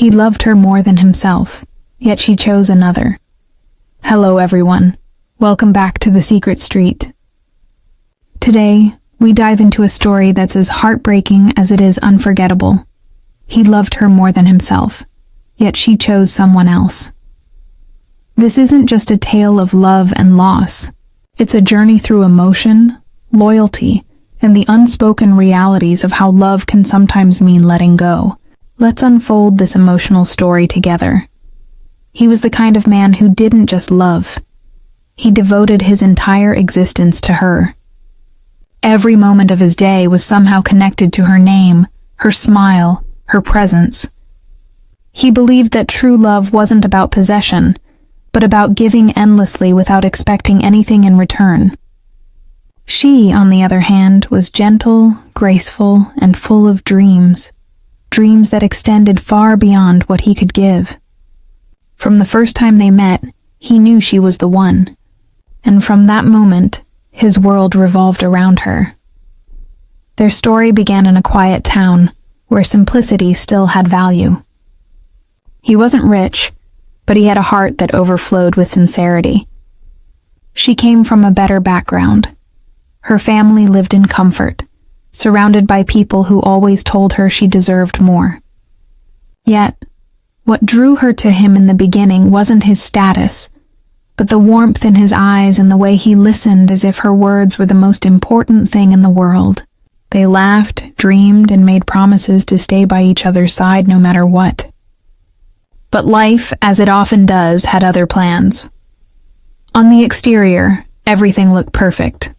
He loved her more than himself, yet she chose another. Hello everyone. Welcome back to The Secret Street. Today, we dive into a story that's as heartbreaking as it is unforgettable. He loved her more than himself, yet she chose someone else. This isn't just a tale of love and loss. It's a journey through emotion, loyalty, and the unspoken realities of how love can sometimes mean letting go. Let's unfold this emotional story together. He was the kind of man who didn't just love. He devoted his entire existence to her. Every moment of his day was somehow connected to her name, her smile, her presence. He believed that true love wasn't about possession, but about giving endlessly without expecting anything in return. She, on the other hand, was gentle, graceful, and full of dreams that extended far beyond what he could give. From the first time they met, he knew she was the one, and from that moment, his world revolved around her. Their story began in a quiet town, where simplicity still had value. He wasn't rich, but he had a heart that overflowed with sincerity. She came from a better background. Her family lived in comfort, surrounded by people who always told her she deserved more. Yet, what drew her to him in the beginning wasn't his status, but the warmth in his eyes and the way he listened as if her words were the most important thing in the world. They laughed, dreamed, and made promises to stay by each other's side no matter what. But life, as it often does, had other plans. On the exterior, everything looked perfect.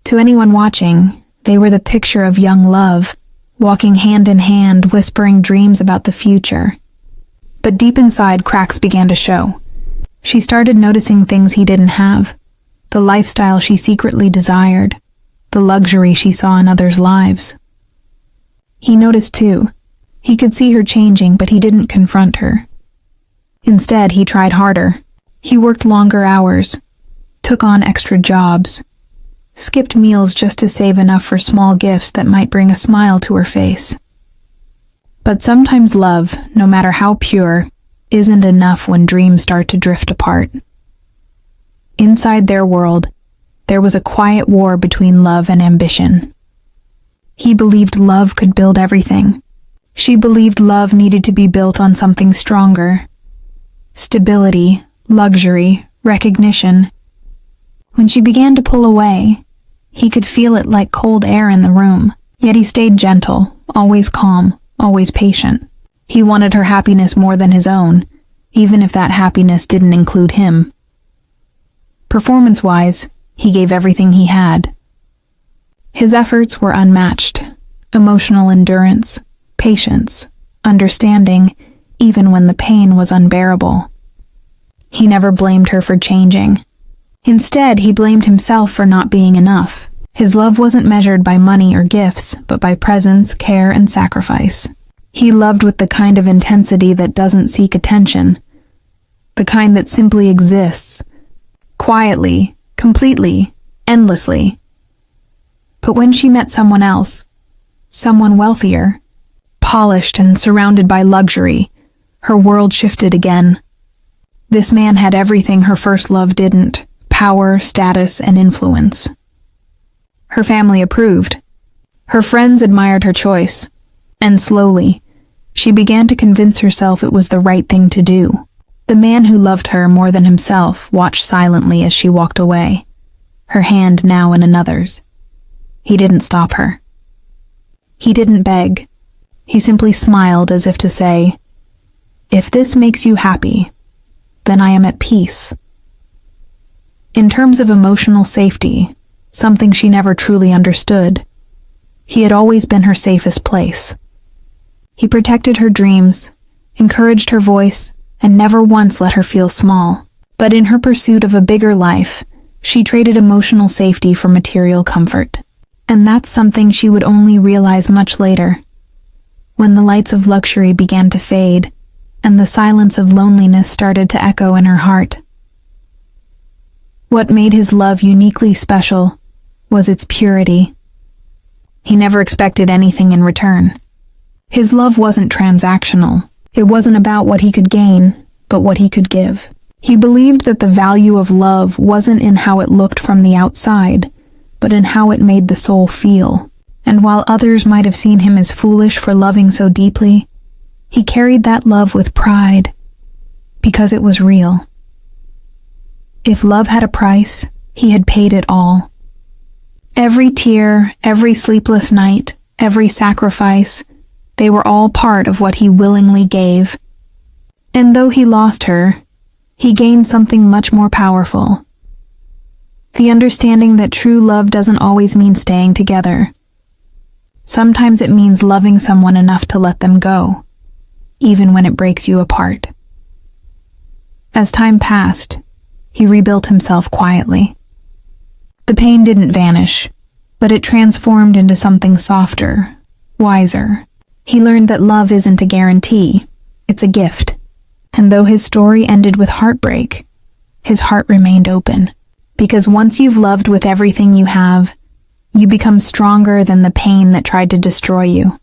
To anyone watching, they were the picture of young love, walking hand in hand, whispering dreams about the future. But deep inside, cracks began to show. She started noticing things he didn't have, the lifestyle she secretly desired, the luxury she saw in others' lives. He noticed too. He could see her changing, but he didn't confront her. Instead, he tried harder. He worked longer hours, took on extra jobs, skipped meals just to save enough for small gifts that might bring a smile to her face. But sometimes love, no matter how pure, isn't enough when dreams start to drift apart. Inside their world, there was a quiet war between love and ambition. He believed love could build everything. She believed love needed to be built on something stronger. Stability, luxury, recognition. When she began to pull away, he could feel it like cold air in the room, yet he stayed gentle, always calm, always patient. He wanted her happiness more than his own, even if that happiness didn't include him. Performance-wise, he gave everything he had. His efforts were unmatched. Emotional endurance, patience, understanding, even when the pain was unbearable. He never blamed her for changing. Instead, he blamed himself for not being enough. His love wasn't measured by money or gifts, but by presence, care, and sacrifice. He loved with the kind of intensity that doesn't seek attention, the kind that simply exists, quietly, completely, endlessly. But when she met someone else, someone wealthier, polished and surrounded by luxury, her world shifted again. This man had everything her first love didn't: power, status, and influence. Her family approved. Her friends admired her choice. And slowly, she began to convince herself it was the right thing to do. The man who loved her more than himself watched silently as she walked away, her hand now in another's. He didn't stop her. He didn't beg. He simply smiled as if to say, "If this makes you happy, then I am at peace." In terms of emotional safety, something she never truly understood, he had always been her safest place. He protected her dreams, encouraged her voice, and never once let her feel small. But in her pursuit of a bigger life, she traded emotional safety for material comfort. And that's something she would only realize much later, when the lights of luxury began to fade, and the silence of loneliness started to echo in her heart. What made his love uniquely special was its purity. He never expected anything in return. His love wasn't transactional. It wasn't about what he could gain, but what he could give. He believed that the value of love wasn't in how it looked from the outside, but in how it made the soul feel. And while others might have seen him as foolish for loving so deeply, he carried that love with pride, because it was real. If love had a price, he had paid it all. Every tear, every sleepless night, every sacrifice, they were all part of what he willingly gave. And though he lost her, he gained something much more powerful. The understanding that true love doesn't always mean staying together. Sometimes it means loving someone enough to let them go, even when it breaks you apart. As time passed, he rebuilt himself quietly. The pain didn't vanish, but it transformed into something softer, wiser. He learned that love isn't a guarantee, it's a gift. And though his story ended with heartbreak, his heart remained open. Because once you've loved with everything you have, you become stronger than the pain that tried to destroy you.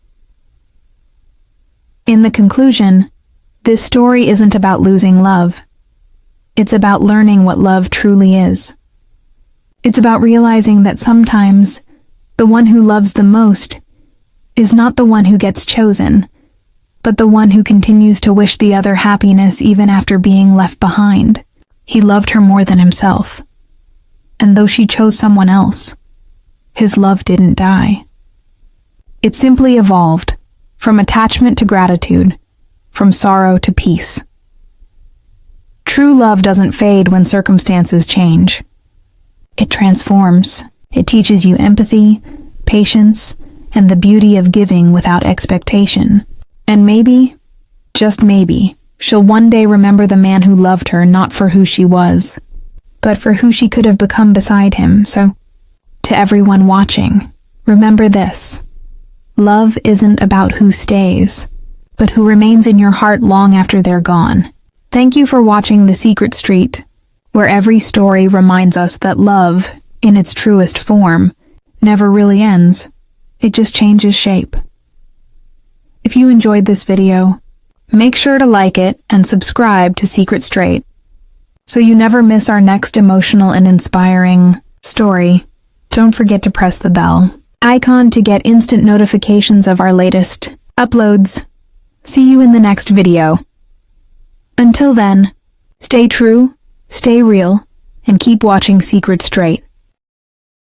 In the conclusion, this story isn't about losing love. It's about learning what love truly is. It's about realizing that sometimes the one who loves the most is not the one who gets chosen, but the one who continues to wish the other happiness even after being left behind. He loved her more than himself. And though she chose someone else, his love didn't die. It simply evolved, from attachment to gratitude, from sorrow to peace. True love doesn't fade when circumstances change. It transforms. It teaches you empathy, patience, and the beauty of giving without expectation. And maybe, just maybe, she'll one day remember the man who loved her not for who she was, but for who she could have become beside him. So, to everyone watching, remember this. Love isn't about who stays, but who remains in your heart long after they're gone. Thank you for watching The Secret Street, where every story reminds us that love, in its truest form, never really ends. It just changes shape. If you enjoyed this video, make sure to like it and subscribe to Secret Straight, so you never miss our next emotional and inspiring story. Don't forget to press the bell icon to get instant notifications of our latest uploads. See you in the next video. Until then, stay true, stay real, and keep watching Secret Straight.